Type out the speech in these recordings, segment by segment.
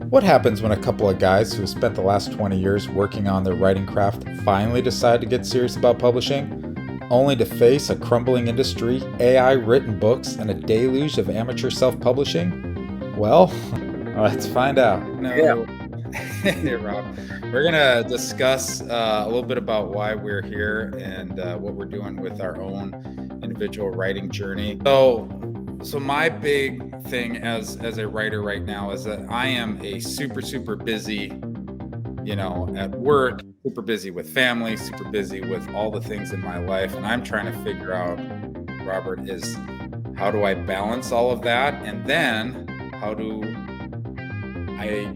What happens when a couple of guys who spent the last 20 years working on their writing craft finally decide to get serious about publishing, only to face a crumbling industry, AI written books, and a deluge of amateur self publishing? Well, let's find out. Yeah. No. Hey, Rob. We're going to discuss a little bit about why we're here and what we're doing with our own individual writing journey. So my big thing as a writer right now is that I am a super busy, at work, super busy with family, super busy with all the things in my life. And I'm trying to figure out, Robert, is how do I balance all of that? And then how do I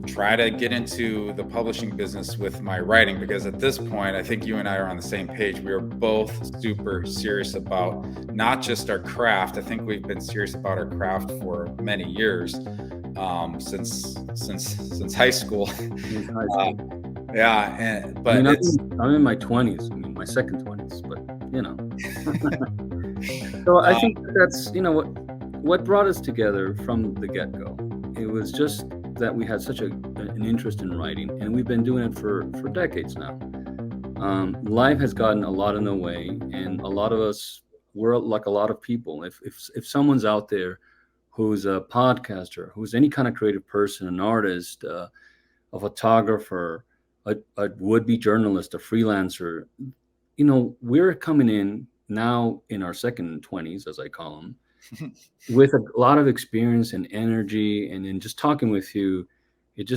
try to get into the publishing business with my writing? Because at this point, I think you and I are on the same page. We are both super serious about not just our craft. I think we've been serious about our craft for many years, since high school. But I'm in my 20s. I mean, my second 20s, but So I think that's what brought us together from the get-go. It was just that we had such an interest in writing, and we've been doing it for decades now. Life has gotten a lot in the way, and a lot of us, we're like a lot of people. If someone's out there who's a podcaster, who's any kind of creative person, an artist, a photographer, a would-be journalist, a freelancer, we're coming in now in our second 20s, as I call them, with a lot of experience and energy, and in just talking with you, it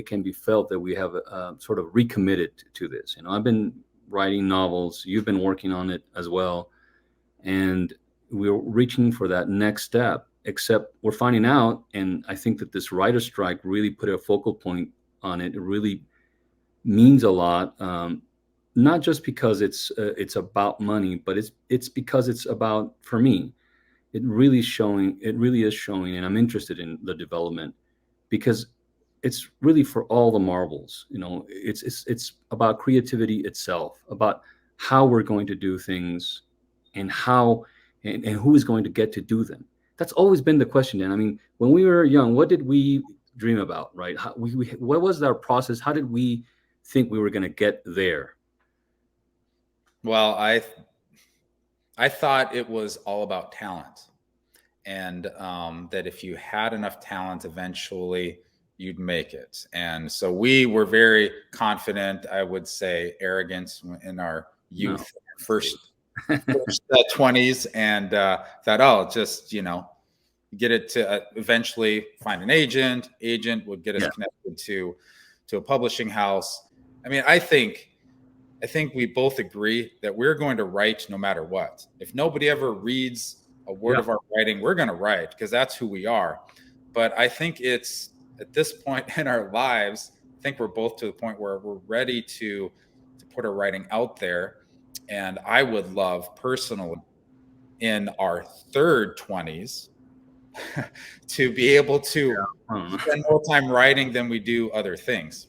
can be felt that we have sort of recommitted to this. I've been writing novels, you've been working on it as well, and we're reaching for that next step. Except we're finding out, and I think that this writer's strike really put a focal point on it. It really means a lot. Not just because it's about money, but it's because it's about, for me, it really is showing, and I'm interested in the development because it's really for all the marbles. It's about creativity itself, about how we're going to do things, and how and who is going to get to do them. That's always been the question, Dan. I mean, when we were young, what did we dream about, right? What was our process? How did we think we were going to get there? Well, I thought it was all about talent, and that if you had enough talent, eventually you'd make it. And so we were very confident, I would say arrogant, in our youth, No. first 20s, and thought, just get it to eventually find an agent would get us connected to a publishing house. I mean, I think we both agree that we're going to write no matter what. If nobody ever reads a word of our writing, we're going to write because that's who we are. But I think it's at this point in our lives, I think we're both to the point where we're ready to put our writing out there. And I would love personally in our third 20s to be able to spend more time writing than we do other things.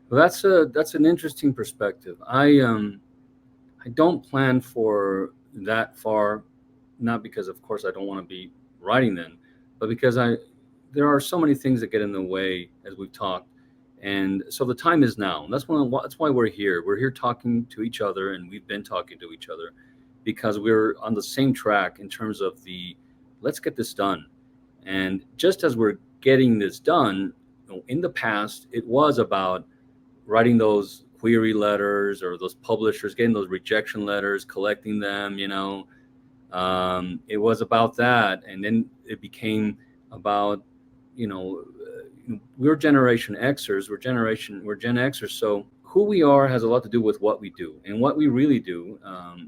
Well, that's an interesting perspective. I don't plan for that far, not because, of course, I don't want to be writing then, but because there are so many things that get in the way, as we've talked, and so the time is now. That's why we're here. We're here talking to each other, and we've been talking to each other because we're on the same track in terms of let's get this done. And just as we're getting this done, in the past, it was about writing those query letters, or those publishers getting those rejection letters, collecting them. It was about that, and then it became about we're Generation Xers, we're Gen Xers. So who we are has a lot to do with what we do, and what we really do,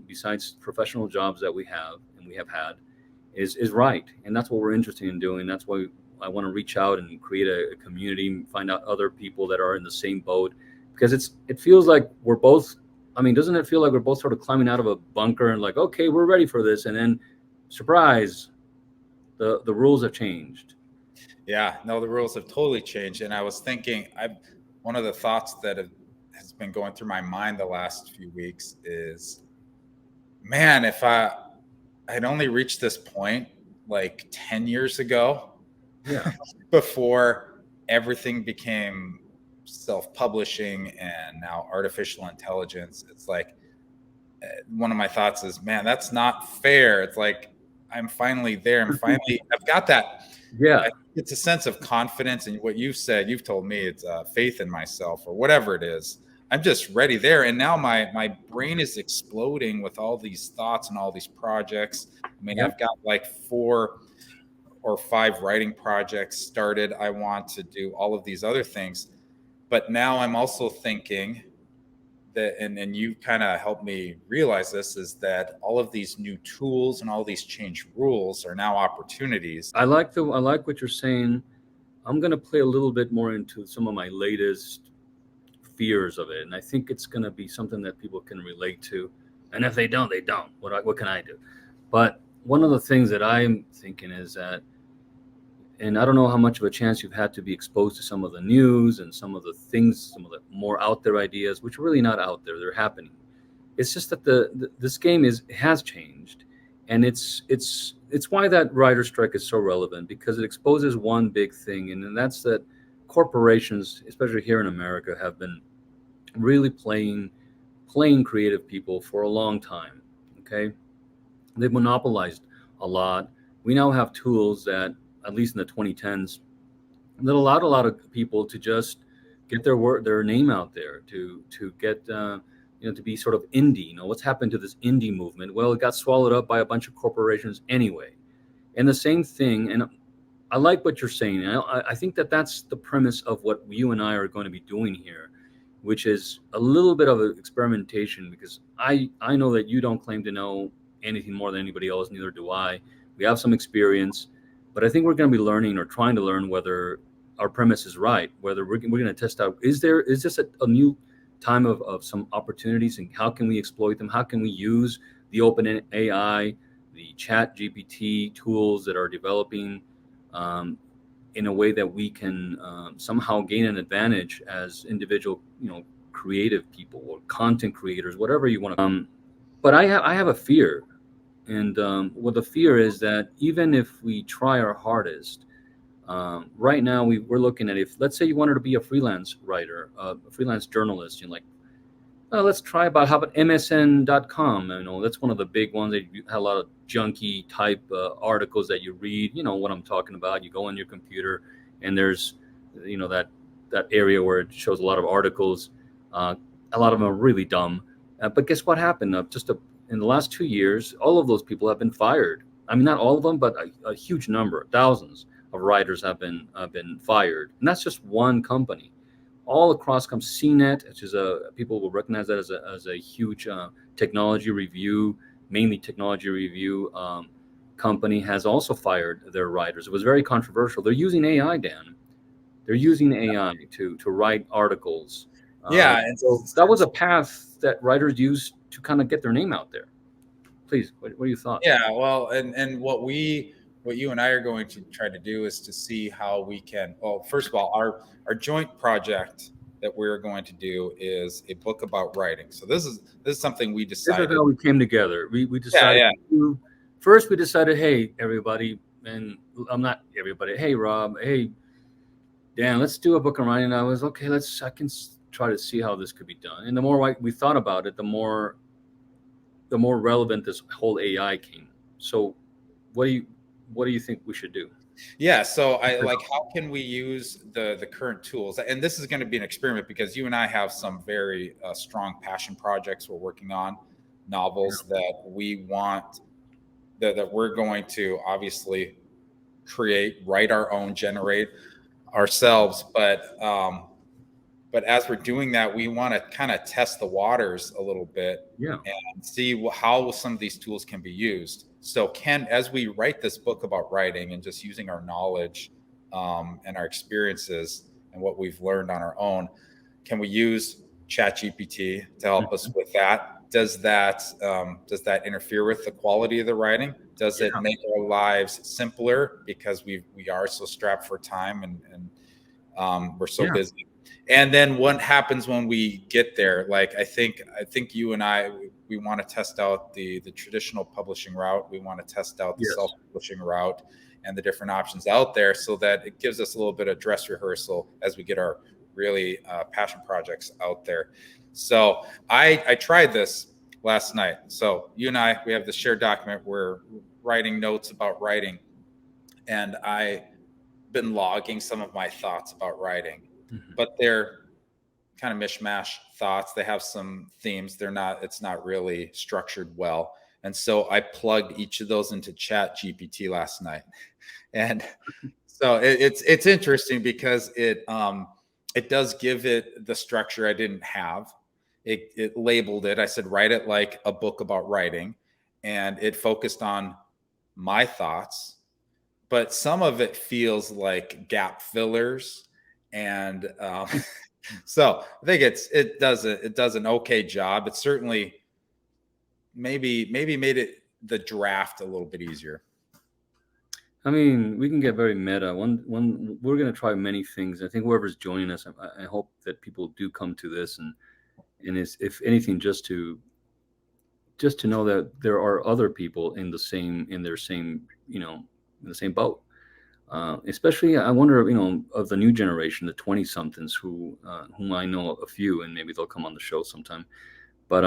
besides professional jobs that we have and we have had, is write, and that's what we're interested in doing. That's why I want to reach out and create a community, find out other people that are in the same boat, because it feels like we're both. I mean, doesn't it feel like we're both sort of climbing out of a bunker and like, okay, we're ready for this, and then surprise, the rules have changed. Yeah, no, the rules have totally changed. And I was thinking, one of the thoughts that has been going through my mind the last few weeks is, man, if I'd only reached this point like 10 years ago, Yeah. before everything became self-publishing and now artificial intelligence, it's like one of my thoughts is, man, that's not fair. It's like I'm finally there. I've got that. Yeah. It's a sense of confidence, and what you've said, you've told me, it's faith in myself or whatever it is. I'm just ready there, and now my brain is exploding with all these thoughts and all these projects. I mean, I've got like 4 or 5 writing projects started. I want to do all of these other things, but now I'm also thinking that, and you kind of helped me realize this, is that all of these new tools and all these changed rules are now opportunities. I like what you're saying. I'm going to play a little bit more into some of my latest fears of it, and I think it's going to be something that people can relate to. And if they don't, they don't. What can I do? But one of the things that I'm thinking is that, and I don't know how much of a chance you've had to be exposed to some of the news and some of the things, some of the more out there ideas, which are really not out there. They're happening. It's just that this game has changed, and it's why that writer strike is so relevant, because it exposes one big thing, and that's that corporations, especially here in America, have been really playing creative people for a long time. Okay, they've monopolized a lot. We now have tools that, at least in the 2010s, that allowed a lot of people to just get their name out there, to get to be sort of indie. What's happened to this indie movement? Well, it got swallowed up by a bunch of corporations anyway. And the same thing, and I like what you're saying. I think that that's the premise of what you and I are going to be doing here, which is a little bit of an experimentation, because I know that you don't claim to know anything more than anybody else, neither do I. We have some experience, but I think we're going to be learning, or trying to learn, whether our premise is right, whether we're going to test out, is this a new time of some opportunities, and how can we exploit them? How can we use the open AI, the chat GPT tools that are developing in a way that we can somehow gain an advantage as individual, creative people or content creators, whatever you want to. But I have a fear, and the fear is that even if we try our hardest, right now we're looking at, if let's say you wanted to be a freelance writer, a freelance journalist, let's try how about MSN.com? That's one of the big ones. That you have a lot of junky type articles that you read. You know what I'm talking about. You go on your computer, and there's that area where it shows a lot of articles. A lot of them are really dumb. But guess what happened? In the last 2 years, all of those people have been fired. I mean, not all of them, but a huge number, thousands of writers have been fired, and that's just one company. All across comes CNET, which is people will recognize that as a huge technology review, mainly technology review company, has also fired their writers. It was very controversial. They're using AI, Dan. They're using AI to write articles. And so that was a path that writers used to kind of get their name out there. Please, what are your thoughts? Yeah, well, and what you and I are going to try to do is to see how we can. Well, first of all, our joint project that we're going to do is a book about writing. So this is something we decided. This is how we came together. We decided. Yeah. First, we decided, hey, everybody, and I'm not everybody. Hey, Rob. Hey, Dan. Let's do a book on writing. I was okay. I can try to see how this could be done. And the more we thought about it, the more relevant this whole AI came. So, what do you think we should do? Yeah, so I like, how can we use the current tools? And this is going to be an experiment, because you and I have some very strong passion projects we're working on, novels that we want, that we're going to obviously write our own, generate ourselves. But as we're doing that, we want to kind of test the waters a little bit, and see how some of these tools can be used. So as we write this book about writing and just using our knowledge and our experiences and what we've learned on our own, can we use ChatGPT to help us with that? Does that interfere with the quality of the writing? Does it make our lives simpler because we are so strapped for time and we're so busy? And then what happens when we get there? Like, I think you and I, we want to test out the traditional publishing route. We want to test out the self-publishing route. and the different options out there, so that it gives us a little bit of dress rehearsal as we get our really passion projects out there. So I tried this last night. So you and I, we have this shared document. We're writing notes about writing, and I've been logging some of my thoughts about writing, but they're kind of mishmash thoughts. They have some themes. It's not really structured well. And so I plugged each of those into Chat GPT last night. And so it's interesting because it does give it the structure I didn't have. It labeled it. I said, write it like a book about writing. And it focused on my thoughts, but some of it feels like gap fillers. And so I think it does an okay job. It certainly maybe made it the draft a little bit easier. I mean, we can get very meta. One, we're going to try many things. I think whoever's joining us, I hope that people do come to this, and is, if anything, just to know that there are other people in the same boat. Especially, I wonder, of the new generation, the 20-somethings whom I know a few, and maybe they'll come on the show sometime. But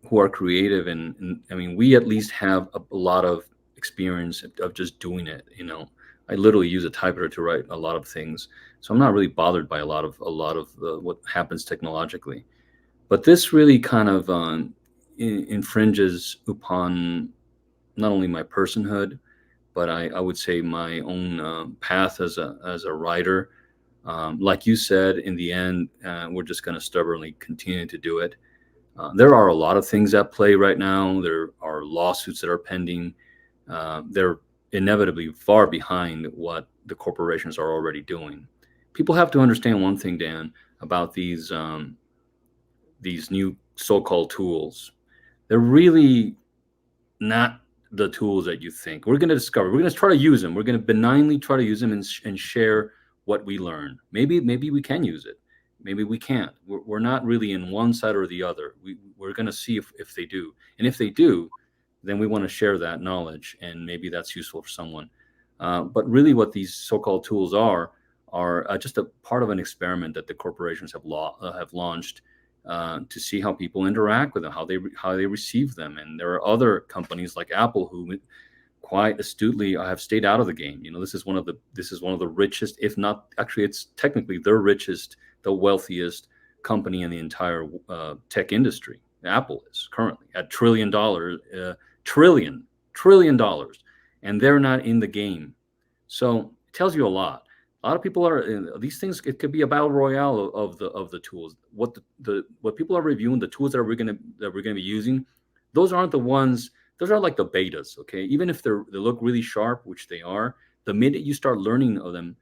who are creative, and I mean, we at least have a lot of experience of just doing it. I literally use a typewriter to write a lot of things, so I'm not really bothered by a lot of what happens technologically. But this really kind of infringes upon not only my personhood, but I would say my own path as a writer. Like you said, in the end, we're just going to stubbornly continue to do it. There are a lot of things at play right now. There are lawsuits that are pending. They're inevitably far behind what the corporations are already doing. People have to understand one thing, Dan, about these new so-called tools. They're really not the tools that you think. We're going to discover. We're going to try to use them. We're going to benignly try to use them and share what we learn. Maybe we can use it. Maybe we can't. We're not really in one side or the other. We're going to see if they do. And if they do, then we want to share that knowledge, and maybe that's useful for someone. But really what these so-called tools are just a part of an experiment that the corporations have launched to see how people interact with them, how they receive them. And there are other companies like Apple who quite astutely have stayed out of the game. This is one of the richest, if not, actually it's technically the richest, the wealthiest company in the entire tech industry. Apple is currently at $1 trillion, and they're not in the game. So it tells you a lot. A lot of people are in these things. It could be a battle royale of the tools. What people are reviewing, the tools that we're gonna be using, those aren't the ones. Those are like the betas. Okay, even if they look really sharp, which they are, the minute you start learning of them,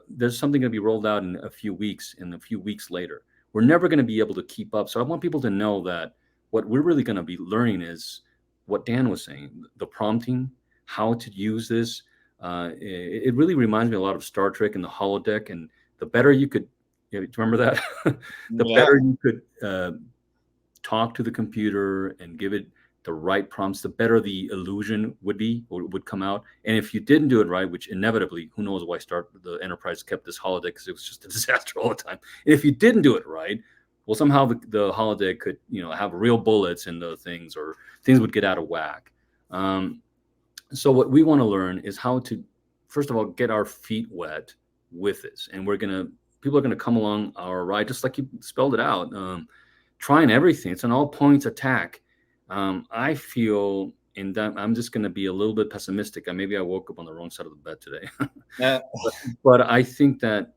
there's something going to be rolled out in a few weeks, and a few weeks later, we're never going to be able to keep up. So I want people to know that what we're really going to be learning is what Dan was saying, the prompting, how to use this. It really reminds me a lot of Star Trek and the holodeck. And the better you could, do you remember that? Better you could talk to the computer and give it the right prompts, the better the illusion would be, or would come out. And if you didn't do it right, which inevitably, who knows why the Enterprise kept this holodeck, because it was just a disaster all the time. And if you didn't do it right, well, somehow the holodeck could, have real bullets in the things, or things would get out of whack. So what we want to learn is how to, first of all, get our feet wet with this. And people are going to come along our ride, just like you spelled it out, trying everything. It's an all points attack. I feel in that I'm just going to be a little bit pessimistic. Maybe I woke up on the wrong side of the bed today. but I think that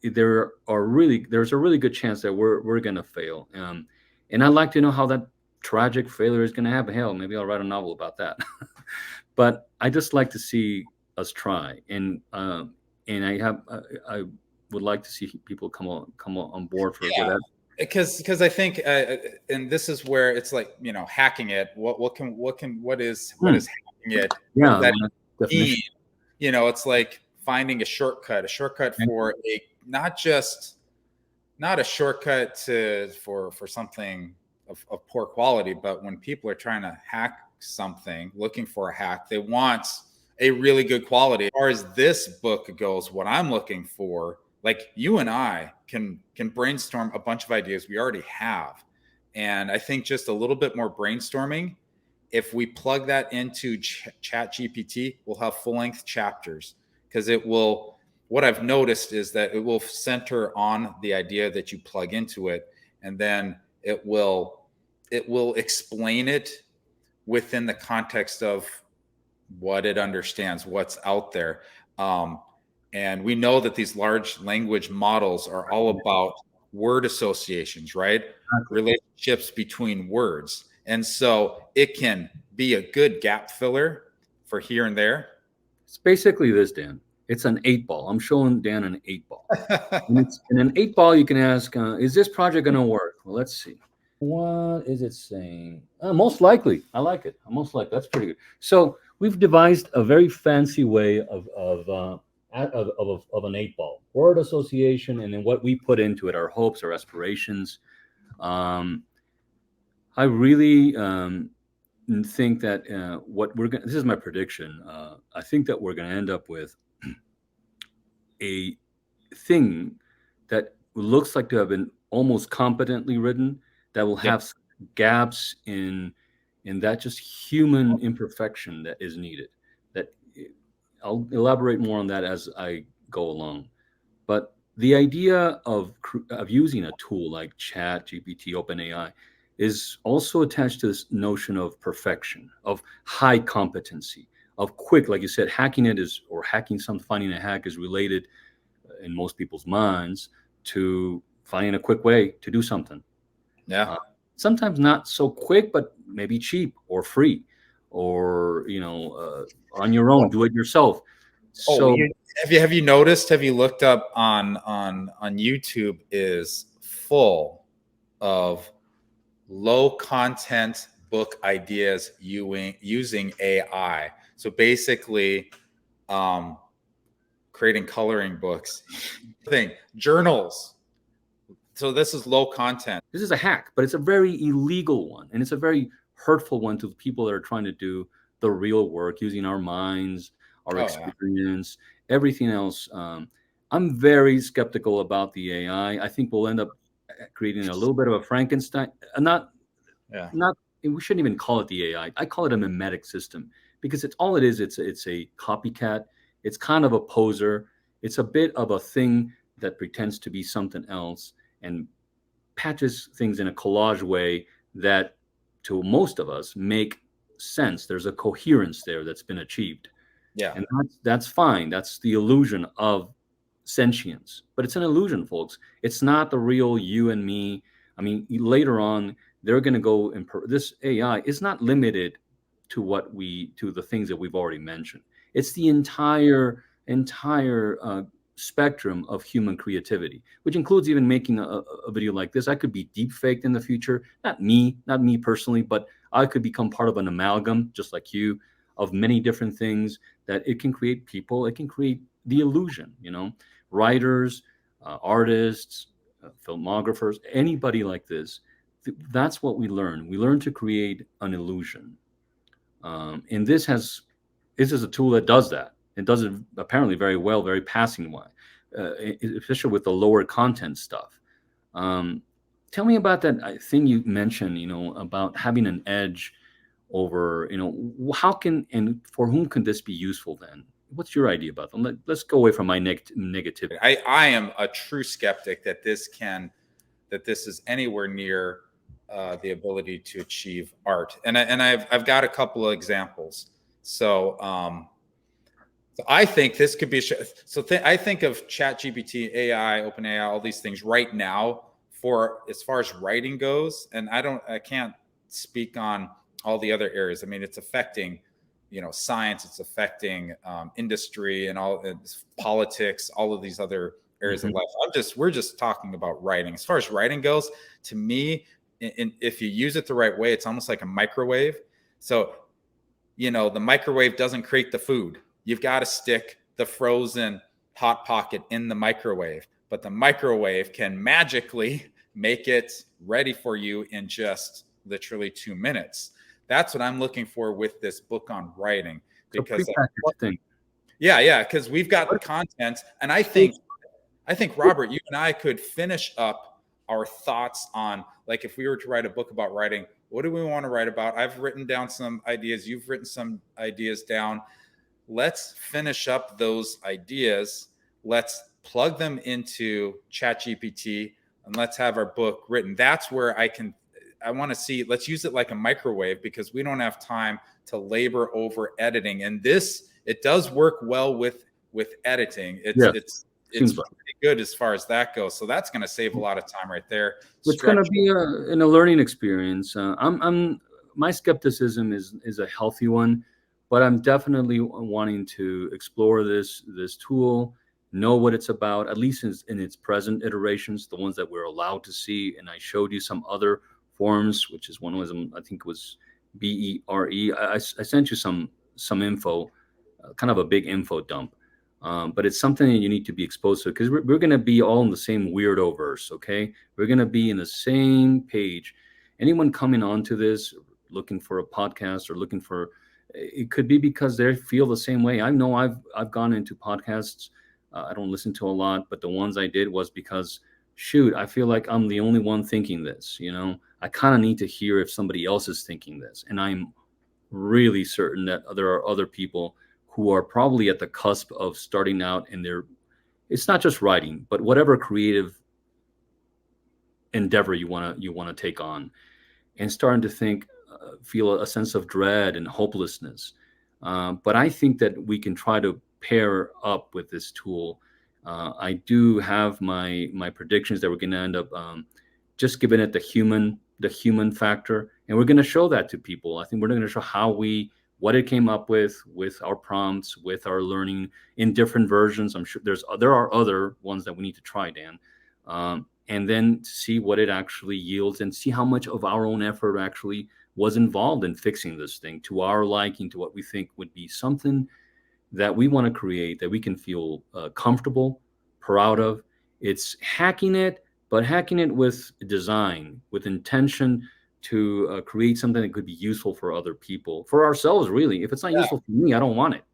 there's a really good chance that we're going to fail. And I'd like to know how that tragic failure is going to happen. Hell, maybe I'll write a novel about that. But I just like to see us try, and I would like to see people come on board for that. Because I think, and this is where it's like, hacking it. What is hacking it? Yeah, mean? It's like finding a shortcut for not a shortcut for something of poor quality, but when people are trying to hack something, looking for a hack, they want a really good quality. As far as this book goes, what I'm looking for, like you and I can brainstorm a bunch of ideas we already have. And I think just a little bit more brainstorming, if we plug that into Chat GPT, we'll have full-length chapters, because it will, what I've noticed is that it will center on the idea that you plug into it, and then it will explain it within the context of what it understands, what's out there. And we know that these large language models are all about word associations, right? Exactly. Relationships between words. And so it can be a good gap filler for here and there. It's basically this, Dan. It's an 8-ball. I'm showing Dan an 8-ball. And in an 8-ball, you can ask, is this project going to work? Well, let's see. What is it saying? Most likely. I like it. Most likely. That's pretty good. So we've devised a very fancy way of an 8-ball. Word association, and then what we put into it, our hopes, our aspirations. I really think that what we're going, this is my prediction. I think that we're going to end up with a thing that looks like to have been almost competently written, that will have gaps in that just human imperfection that is needed. That I'll elaborate more on that as I go along. But the idea of using a tool like Chat GPT, OpenAI, is also attached to this notion of perfection, of high competency, of quick, like you said, hacking it is, or hacking something, finding a hack is related in most people's minds to finding a quick way to do something. Yeah. Sometimes not so quick, but maybe cheap or free, or on your own, do it yourself. So have you noticed? Have you looked up on YouTube is full of low content book ideas using AI. So basically, creating coloring books, journals. So this is low content. This is a hack, but it's a very illegal one, and it's a very hurtful one to the people that are trying to do the real work using our minds, our experience, everything else. I'm very skeptical about the AI. I think we'll end up creating a little bit of a Frankenstein. We shouldn't even call it the AI. I call it a mimetic system, because it's all it is. It's a copycat. It's kind of a poser. It's a bit of a thing that pretends to be something else and patches things in a collage way that, to most of us, make sense. There's a coherence there that's been achieved. Yeah. And that's fine. That's the illusion of sentience. But it's an illusion, folks. It's not the real you and me. I mean, later on, they're going to go, this AI is not limited to the things that we've already mentioned. It's the entire spectrum of human creativity, which includes even making a video like this. I could be deep faked in the future. Not me personally, but I could become part of an amalgam, just like you, of many different things that it can create people. It can create the illusion, writers, artists, filmographers, anybody like this. That's what we learn. We learn to create an illusion. And this is a tool that does that. It does it apparently very well, very passing way, especially with the lower content stuff. Tell me about that thing you mentioned, about having an edge over, how can and for whom can this be useful then? What's your idea about them? Let's go away from my negativity. I am a true skeptic that this is anywhere near the ability to achieve art. And I've got a couple of examples. So I think this could be, I think of ChatGPT, AI, OpenAI, all these things right now for as far as writing goes. And I can't speak on all the other areas. I mean, it's affecting, science, it's affecting industry and politics, all of these other areas of life. We're just talking about writing. As far as writing goes, to me, if you use it the right way, it's almost like a microwave. So, the microwave doesn't create the food. You've got to stick the frozen Hot Pocket in the microwave, but the microwave can magically make it ready for you in just literally 2 minutes. That's what I'm looking for with this book on writing. a because prepackaged thing. yeah, because we've got the content, and I think Robert, you and I could finish up our thoughts on, like, if we were to write a book about writing, what do we want to write about? I've written down some ideas. You've written some ideas down. Let's finish up those ideas. Let's plug them into ChatGPT and let's have our book written. That's where I want to see, let's use it like a microwave, because we don't have time to labor over editing. And it does work well with editing. It's pretty good as far as that goes. So that's going to save a lot of time right there. It's going to be a learning experience. My skepticism is a healthy one, but I'm definitely wanting to explore this tool, know what it's about, at least in its present iterations, the ones that we're allowed to see. And I showed you some other forms, which is one of them. I think it was BERE. I sent you some info, kind of a big info dump. But it's something that you need to be exposed to, because we're going to be all in the same weirdo verse, okay? We're going to be in the same page. Anyone coming onto this, looking for a podcast or looking for, it could be because they feel the same way. I know I've gone into podcasts. I don't listen to a lot, but the ones I did was because, shoot, I feel like I'm the only one thinking this, I kind of need to hear if somebody else is thinking this. And I'm really certain that there are other people who are probably at the cusp of starting out in it's not just writing, but whatever creative endeavor you want to take on, and starting to feel a sense of dread and hopelessness. But I think that we can try to pair up with this tool. I do have my predictions that we're going to end up just giving it the human factor, and we're going to show that to people. I think we're going to show what it came up with our prompts, with our learning in different versions. I'm sure there are other ones that we need to try, Dan, and then see what it actually yields, and see how much of our own effort actually was involved in fixing this thing to our liking, to what we think would be something that we want to create, that we can feel comfortable, proud of. It's hacking it, but hacking it with design, with intention, to create something that could be useful for other people, for ourselves, really. If it's not useful for me, I don't want it.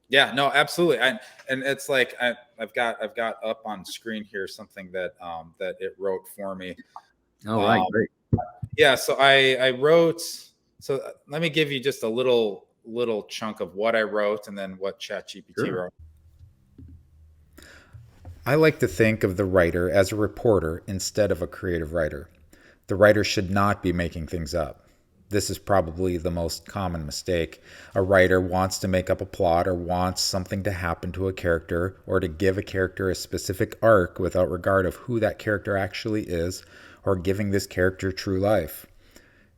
Yeah, no, absolutely. And it's like, I've got up on screen here something that it wrote for me. All right, great. Yeah, so I wrote. So let me give you just a little chunk of what I wrote, and then what ChatGPT wrote. I like to think of the writer as a reporter instead of a creative writer. The writer should not be making things up. This is probably the most common mistake. A writer wants to make up a plot, or wants something to happen to a character, or to give a character a specific arc without regard of who that character actually is, or giving this character true life.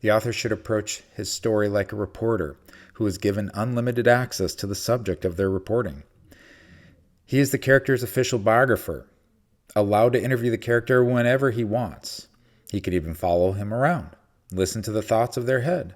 The author should approach his story like a reporter who is given unlimited access to the subject of their reporting. He is the character's official biographer, allowed to interview the character whenever he wants. He could even follow him around, listen to the thoughts of their head.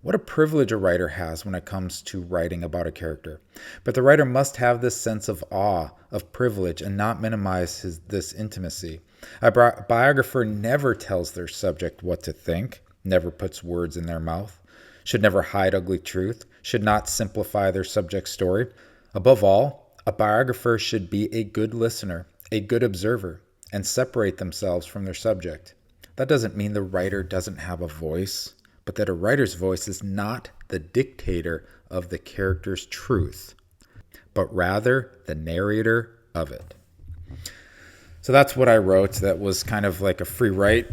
What a privilege a writer has when it comes to writing about a character. But the writer must have this sense of awe, of privilege, and not minimize this intimacy. A biographer never tells their subject what to think, never puts words in their mouth, should never hide ugly truth, should not simplify their subject's story. Above all, a biographer should be a good listener, a good observer, and separate themselves from their subject. That doesn't mean the writer doesn't have a voice, but that a writer's voice is not the dictator of the character's truth, but rather the narrator of it. So that's what I wrote. That was kind of like a free write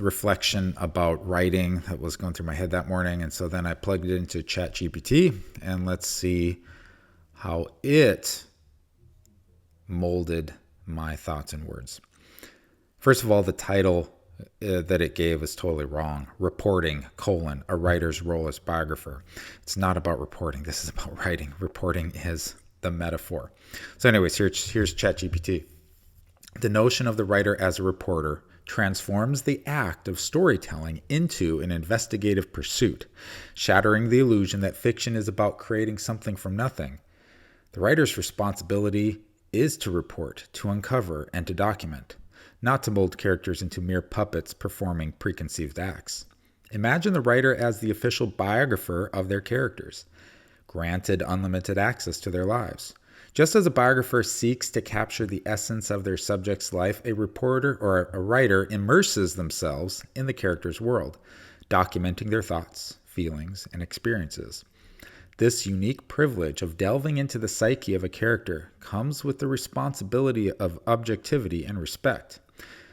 reflection about writing that was going through my head that morning. And so then I plugged it into ChatGPT, and let's see how it molded my thoughts and words. First of all, the title that it gave is totally wrong. Reporting, a writer's role as biographer. It's not about reporting. This is about writing. Reporting is the metaphor. So anyways, here's ChatGPT. The notion of the writer as a reporter transforms the act of storytelling into an investigative pursuit, shattering the illusion that fiction is about creating something from nothing. The writer's responsibility is to report, to uncover, and to document, not to mold characters into mere puppets performing preconceived acts. Imagine the writer as the official biographer of their characters. granted unlimited access to their lives. Just as a biographer seeks to capture the essence of their subject's life, a reporter or a writer immerses themselves in the character's world, documenting their thoughts, feelings, and experiences. This unique privilege of delving into the psyche of a character comes with the responsibility of objectivity and respect.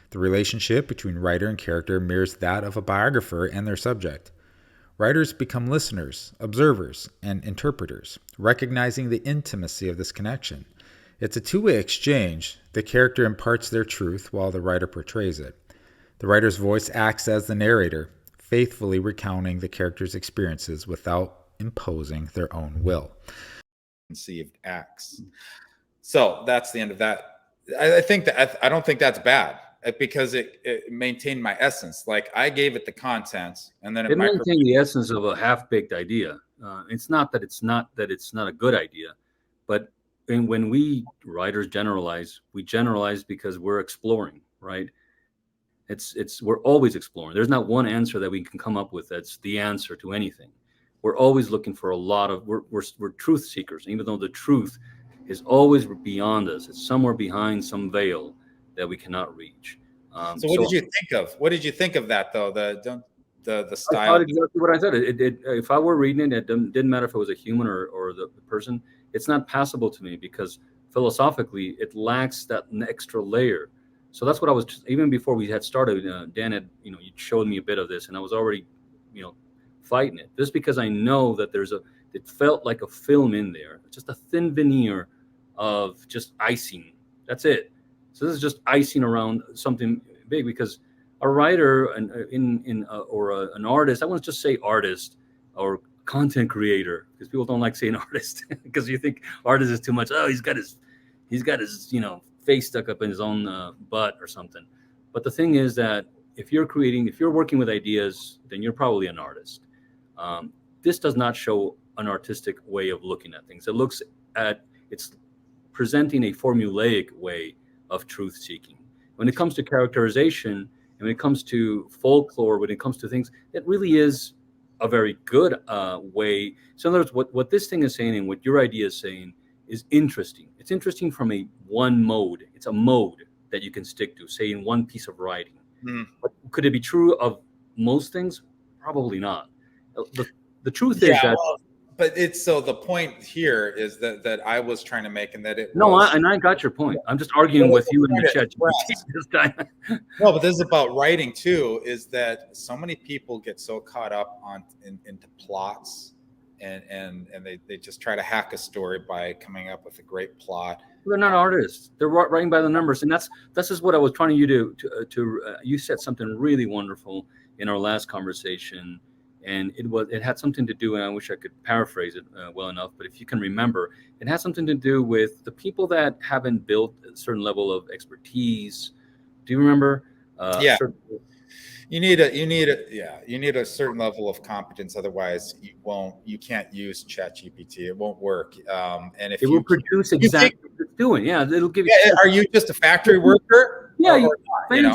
The relationship between writer and character mirrors that of a biographer and their subject. Writers become listeners, observers, and interpreters, recognizing the intimacy of this connection. It's a two-way exchange. The character imparts their truth while the writer portrays it. The writer's voice acts as the narrator, faithfully recounting the character's experiences without imposing their own will. Conceived acts. So that's the end of that. I think that I don't think that's bad, because it maintained my essence. Like, I gave it the content, and then It maintained the essence of a half-baked idea. It's not that it's not a good idea, but when we writers generalize, we generalize because we're exploring, right? We're always exploring. There's not one answer that we can come up with that's the answer to anything. We're always looking for a lot of. We're truth seekers, even though the truth is always beyond us. It's somewhere behind some veil that we cannot reach. So what did you think of? What did you think of that, though? The style. I thought exactly what I said. If I were reading it, it didn't matter if it was a human or the person. It's not passable to me because philosophically it lacks that extra layer. So that's what I was, even before we had started. Dan had, you showed me a bit of this, and I was already, fighting it. Just because I know that it felt like a film in there, just a thin veneer of just icing. That's it. So this is just icing around something big, because a writer or an artist, I want to just say artist or content creator, because people don't like saying artist because you think artist is too much. Oh, he's got his face stuck up in his own butt or something. But the thing is that if you're working with ideas, then you're probably an artist. This does not show an artistic way of looking at things. It's presenting a formulaic way of truth seeking. When it comes to characterization, and when it comes to folklore, when it comes to things, it really is a very good way. So in other words, what this thing is saying and what your idea is saying is interesting. It's interesting from one mode. It's a mode that you can stick to, say, in one piece of writing. But could it be true of most things? Probably not. The truth is that. But the point here is that I was trying to make, and that it. No, I got your point. I'm just arguing with you in the chat this time. No, but this is about writing too. Is that so many people get so caught up into plots, and they just try to hack a story by coming up with a great plot. They're not artists. They're writing by the numbers, and that's just what I was trying you to. You said something really wonderful in our last conversation. And it had something to do, and I wish I could paraphrase it well enough, but if you can remember, it had something to do with the people that haven't built a certain level of expertise. Do you remember? Yeah. You need a certain level of competence. Otherwise, you can't use ChatGPT. It won't work. And if it will produce exactly what it's doing. Yeah, it'll give you. Yeah, are you just a factory worker? Yeah, I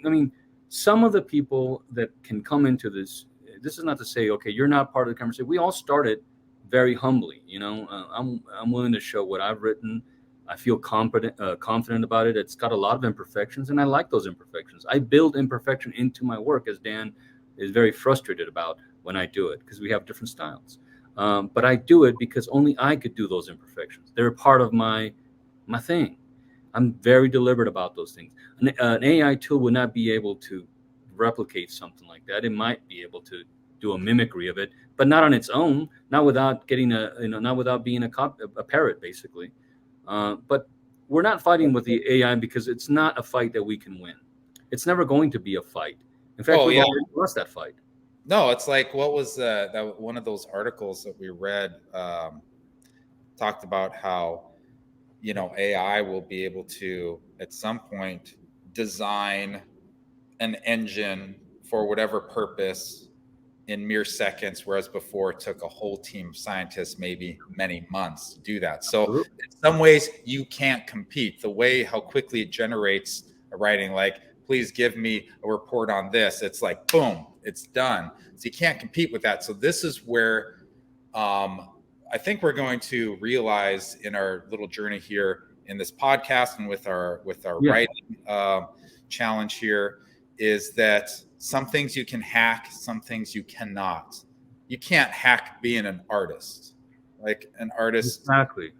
mean. Some of the people that can come into this is not to say, okay, you're not part of the conversation. We all started very humbly. I'm willing to show what I've written. I feel confident about it. It's got a lot of imperfections, and I like those imperfections. I build imperfection into my work, as Dan is very frustrated about when I do it, because we have different styles. But I do it because only I could do those imperfections. They're a part of my thing. I'm very deliberate about those things. An AI tool would not be able to replicate something like that. It might be able to do a mimicry of it, but not on its own, not without getting not without being a parrot, basically. But we're not fighting with the AI because it's not a fight that we can win. It's never going to be a fight. In fact, we already lost that fight. No, it's like, what was that one of those articles that we read talked about how AI will be able to at some point design an engine for whatever purpose in mere seconds, whereas before it took a whole team of scientists maybe many months to do that. So in some ways you can't compete. The way how quickly it generates a writing, like, please give me a report on this, it's like boom, it's done. So you can't compete with that. So this is where I think we're going to realize in our little journey here in this podcast and with our Yeah. writing challenge here is that some things you can hack, some things you cannot. You can't hack being an artist, like an artist. Exactly.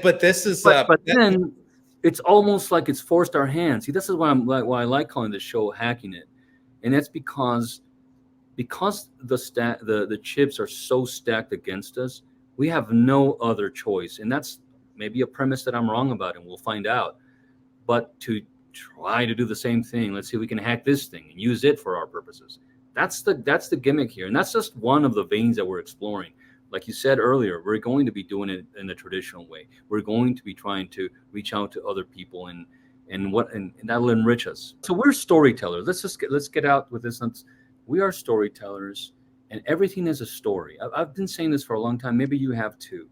But this is But then it's almost like it's forced our hands. See, this is why why I like calling the show Hacking It, and that's because the chips are so stacked against us. We have no other choice, and that's maybe a premise that I'm wrong about, and we'll find out. But to try to do the same thing, let's see if we can hack this thing and use it for our purposes. That's the gimmick here, and that's just one of the veins that we're exploring. Like you said earlier, we're going to be doing it in the traditional way. We're going to be trying to reach out to other people and that'll enrich us. So we're storytellers. Let's get out with this. We are storytellers, and everything is a story. I've been saying this for a long time. Maybe you have too.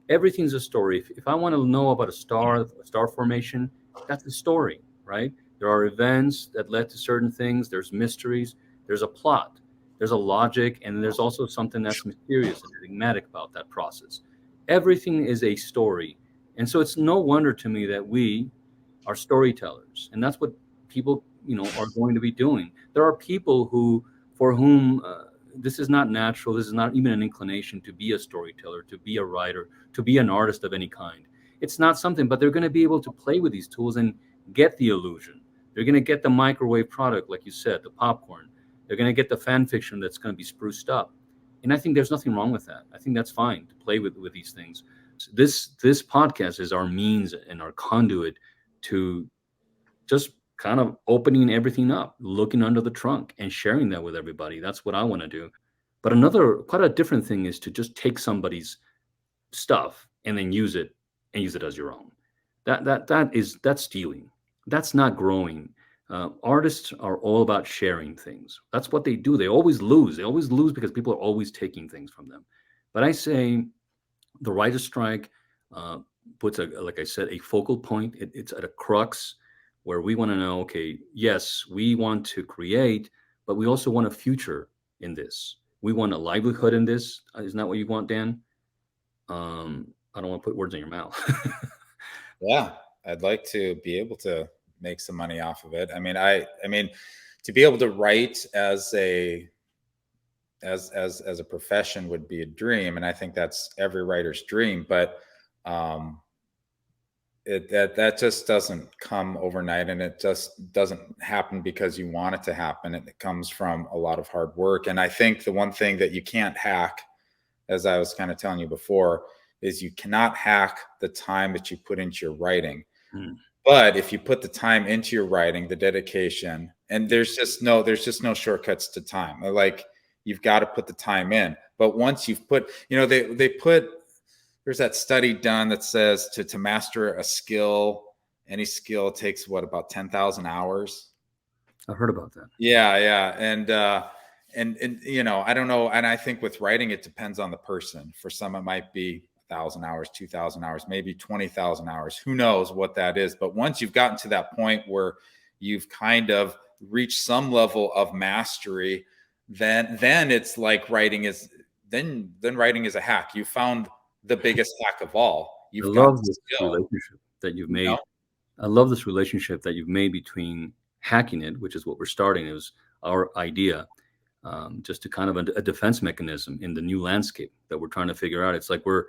Everything's a story. If I want to know about a star formation, that's a story, right? There are events that led to certain things. There's mysteries. There's a plot. There's a logic, and there's also something that's mysterious and enigmatic about that process. Everything is a story, and so it's no wonder to me that we are storytellers, and that's what people, are going to be doing. There are people for whom this is not natural. This is not even an inclination to be a storyteller, to be a writer, to be an artist of any kind. It's not something, but they're going to be able to play with these tools and get the illusion. They're going to get the microwave product, like you said, the popcorn. They're going to get the fan fiction that's going to be spruced up. And I think there's nothing wrong with that. I think that's fine to play with these things. So this podcast is our means and our conduit to just kind of opening everything up, looking under the trunk and sharing that with everybody. That's what I want to do. But quite a different thing is to just take somebody's stuff and then use it as your own. That's stealing. That's not growing. Artists are all about sharing things. That's what they do. They always lose. They always lose because people are always taking things from them. But I say the writer's strike puts, like I said, a focal point. It's at a crux where we want to know, okay, yes, we want to create, but we also want a future in this. We want a livelihood in this. Isn't that what you want, Dan? I don't want to put words in your mouth. Yeah, I'd like to be able to make some money off of it. I mean, to be able to write as a profession would be a dream, and I think that's every writer's dream. But that just doesn't come overnight, and it just doesn't happen because you want it to happen. It comes from a lot of hard work. And I think the one thing that you can't hack, as I was kind of telling you before, is you cannot hack the time that you put into your writing. But if you put the time into your writing, the dedication, and there's just no shortcuts to time. Like, you've got to put the time in. But once you've put, there's that study done that says to master a skill, any skill takes about 10,000 hours. I heard about that. Yeah. And I don't know. And I think with writing, it depends on the person. For some, it might be 1,000 hours, 2,000 hours, maybe 20,000 hours. Who knows what that is? But once you've gotten to that point where you've kind of reached some level of mastery, then it's like writing is a hack. You found the biggest hack of all. I love this relationship that you've made. I love this relationship that you've made between Hacking It, which is what we're starting, is our idea, just to kind of a defense mechanism in the new landscape that we're trying to figure out. It's like we're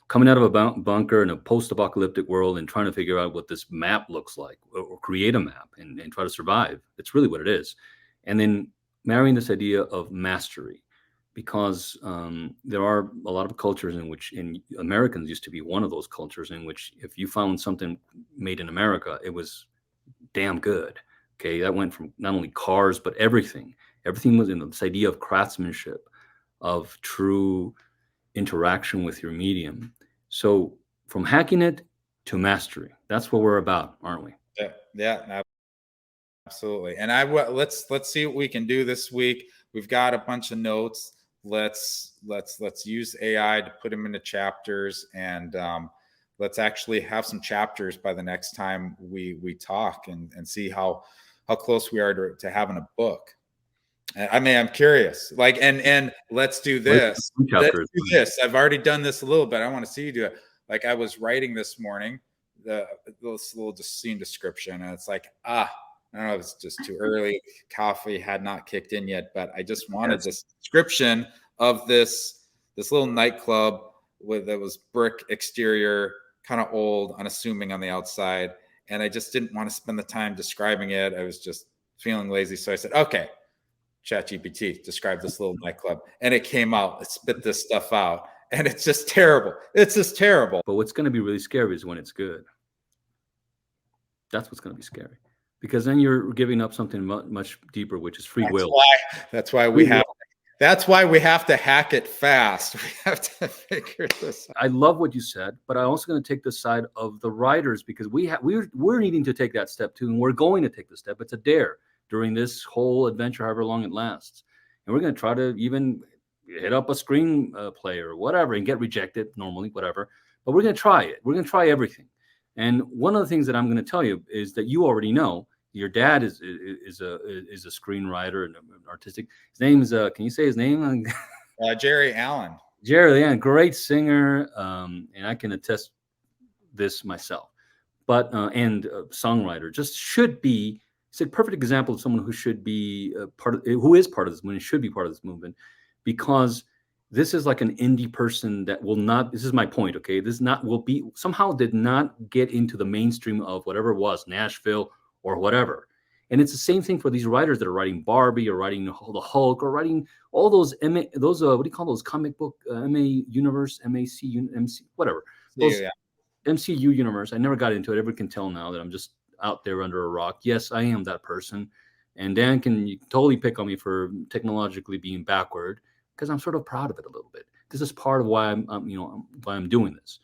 coming out of a bunker in a post-apocalyptic world and trying to figure out what this map looks like, or create a map and try to survive. It's really what it is. And then marrying this idea of mastery, because there are a lot of cultures in Americans used to be one of those cultures in which if you found something made in America, it was damn good. Okay, that went from not only cars, but everything. Everything was in this idea of craftsmanship, of true interaction with your medium. So from Hacking It to mastery, that's what we're about, aren't we? Yeah, absolutely. And let's see what we can do this week. We've got a bunch of notes. Let's use AI to put them into chapters, and let's actually have some chapters by the next time we talk, and see how close we are to having a book. I mean, I'm curious. Like, and let's do this. Let's do this. I've already done this a little bit. I want to see you do it. Like, I was writing this morning, this little scene description, and it's like, I don't know if it's just too early. Coffee had not kicked in yet, but I just wanted this description of this little nightclub that was brick exterior, kind of old, unassuming on the outside. And I just didn't want to spend the time describing it. I was just feeling lazy. So I said, okay, ChatGPT, describe this little nightclub. And it came out, it spit this stuff out. And it's just terrible. It's just terrible. But what's going to be really scary is when it's good. That's what's going to be scary. Because then you're giving up something much deeper, which is free will. That's why we have to hack it fast. We have to figure this out. I love what you said, but I'm also going to take the side of the writers, because we're needing to take that step too, and we're going to take the step. It's a dare during this whole adventure, however long it lasts. And we're going to try to even hit up a screen play or whatever and get rejected normally, whatever. But we're going to try it. We're going to try everything. And one of the things that I'm going to tell you is that you already know. Your dad is a screenwriter and artistic. His name is can you say his name? Jerry Allen. Jerry, yeah, great singer, and I can attest this myself. But and songwriter, just should be. It's a perfect example of someone who should be who is part of this movement, should be part of this movement, because this is like an indie person that will not. This is my point. Okay, this somehow did not get into the mainstream of whatever it was, Nashville or whatever. And it's the same thing for these writers that are writing Barbie or writing the Hulk or writing all those what do you call those comic book MA universe, MC, whatever. Those MCU universe. I never got into it. Everyone can tell now that I'm just out there under a rock. Yes, I am that person. And Dan can totally pick on me for technologically being backward, because I'm sort of proud of it a little bit. This is part of why why I'm doing this.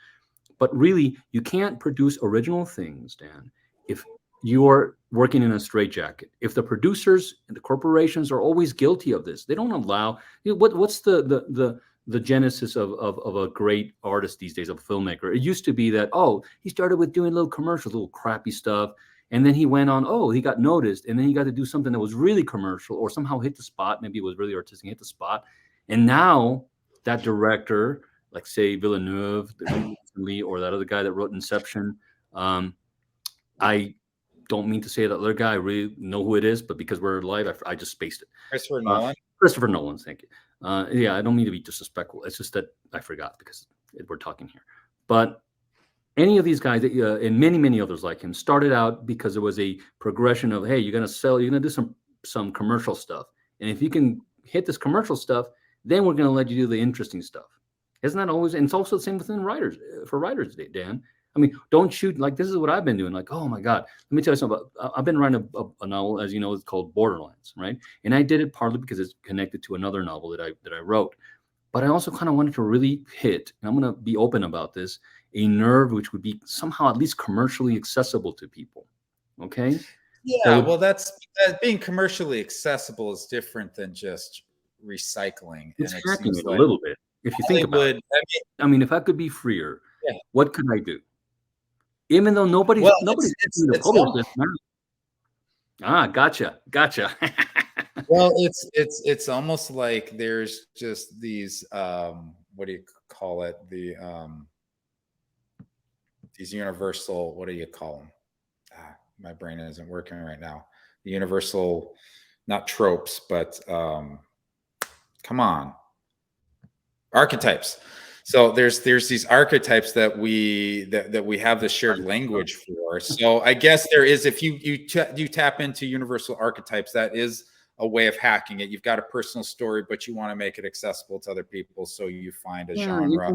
But really, you can't produce original things, Dan, if you're working in a straitjacket. If the producers and the corporations are always guilty of this, they don't allow. What's the genesis of a great artist these days, of a filmmaker? It used to be that, he started with doing little commercials, little crappy stuff, and then he went on. He got noticed, and then he got to do something that was really commercial or somehow hit the spot. Maybe it was really artistic, hit the spot, and now that director, like say Villeneuve, or that other guy that wrote Inception, I don't mean to say that other guy. I really know who it is, but because we're live, I just spaced it. Christopher Nolan. Christopher Nolan, thank you. I don't mean to be disrespectful. It's just that I forgot because we're talking here. But any of these guys, and many, many others like him, started out because there was a progression of, hey, you're going to do some commercial stuff. And if you can hit this commercial stuff, then we're going to let you do the interesting stuff. Isn't that always? And it's also the same within writers, for writers, Dan. I mean, don't shoot like this is what I've been doing. Like, oh my God, let me tell you something about. I've been writing a novel, as you know, it's called Borderlands, right? And I did it partly because it's connected to another novel that I wrote. But I also kind of wanted to really hit, and I'm going to be open about this, a nerve which would be somehow at least commercially accessible to people. Okay. Yeah. So, well, that's being commercially accessible is different than just recycling. It's hacking it a little bit. If you think about it, I mean, if I could be freer, what could I do? Even though nobody's published this. Gotcha. Well, it's almost like there's just these what do you call it? These universal, what do you call them? My brain isn't working right now. The universal, not tropes, but come on, archetypes. So there's these archetypes that we have the shared language for. So I guess there is, if you tap into universal archetypes, that is a way of hacking it. You've got a personal story, but you want to make it accessible to other people, so you find a genre.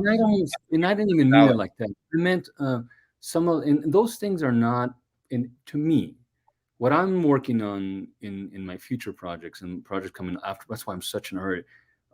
And I didn't even mean it like that. I meant and those things are not. And to me, what I'm working on in my future projects and projects coming after, that's why I'm such in a hurry.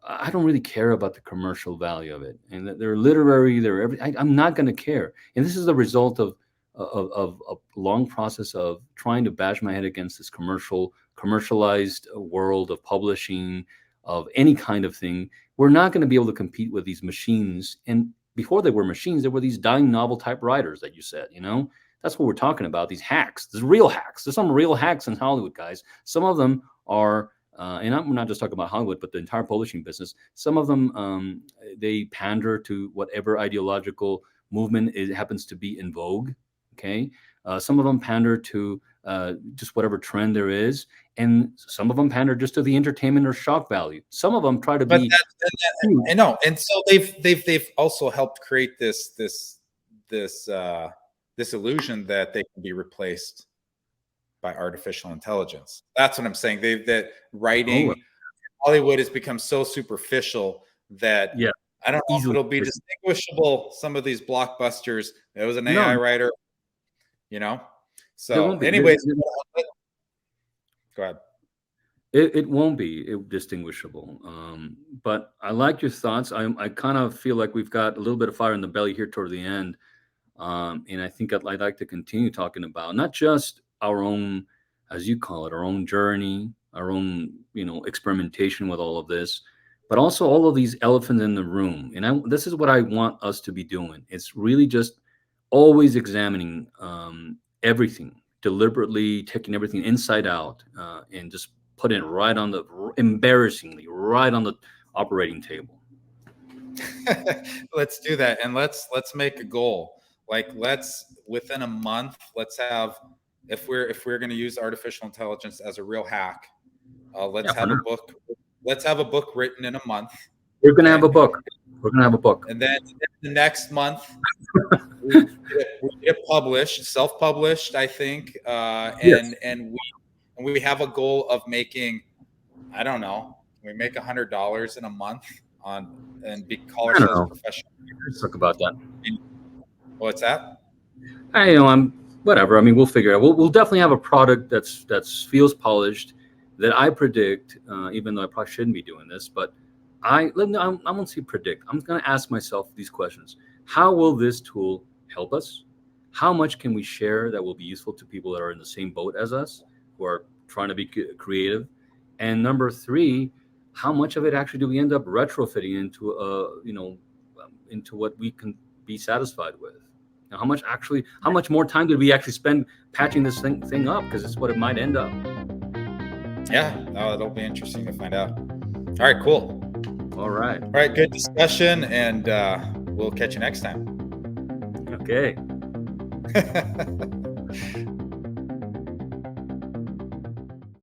I don't really care about the commercial value of it, and they're literary. They're everything. I'm not going to care. And this is the result of a long process of trying to bash my head against this commercialized world of publishing, of any kind of thing. We're not going to be able to compete with these machines. And before they were machines, there were these dying novel type writers that you said. That's what we're talking about. These hacks. There's real hacks. There's some real hacks in Hollywood, guys. Some of them are and we're not just talking about Hollywood, but the entire publishing business. Some of them, they pander to whatever ideological movement it happens to be in vogue. Okay, some of them pander to just whatever trend there is, and some of them pander just to the entertainment or shock value. Some of them try to But be. I know, and so they've also helped create this illusion that they can be replaced by artificial intelligence. That's what I'm saying. That writing Hollywood has become so superficial that I don't know if it'll be distinguishable. Some of these blockbusters, it was an AI writer, you know. So, anyways, go ahead. It won't be distinguishable. But I like your thoughts. I kind of feel like we've got a little bit of fire in the belly here toward the end. And I think I'd like to continue talking about not just our own, as you call it, our own journey, our own, experimentation with all of this, but also all of these elephants in the room. And this is what I want us to be doing. It's really just always examining everything, deliberately taking everything inside out, and just putting it embarrassingly right on the operating table. Let's do that. And let's make a goal. Like within a month, let's have, if we're going to use artificial intelligence as a real hack, let's have a book. Let's have a book written in a month. We're going to have a book. We're going to have a book. And then the next month, we get published, self-published, I think. And we have a goal of making, I don't know, we make $100 in a month call ourselves professional. Let's talk about that. What's that? I'm whatever. I mean, we'll figure it out. We'll definitely have a product that feels polished, that I predict, even though I probably shouldn't be doing this, but I won't say predict. I'm going to ask myself these questions. How will this tool help us? How much can we share that will be useful to people that are in the same boat as us, who are trying to be creative? And number 3, how much of it actually do we end up retrofitting into what we can be satisfied with? Now, how much more time did we actually spend patching this thing up? Because it's what it might end up. Yeah, it'll be interesting to find out. All right, cool. All right. Good discussion, and we'll catch you next time. Okay.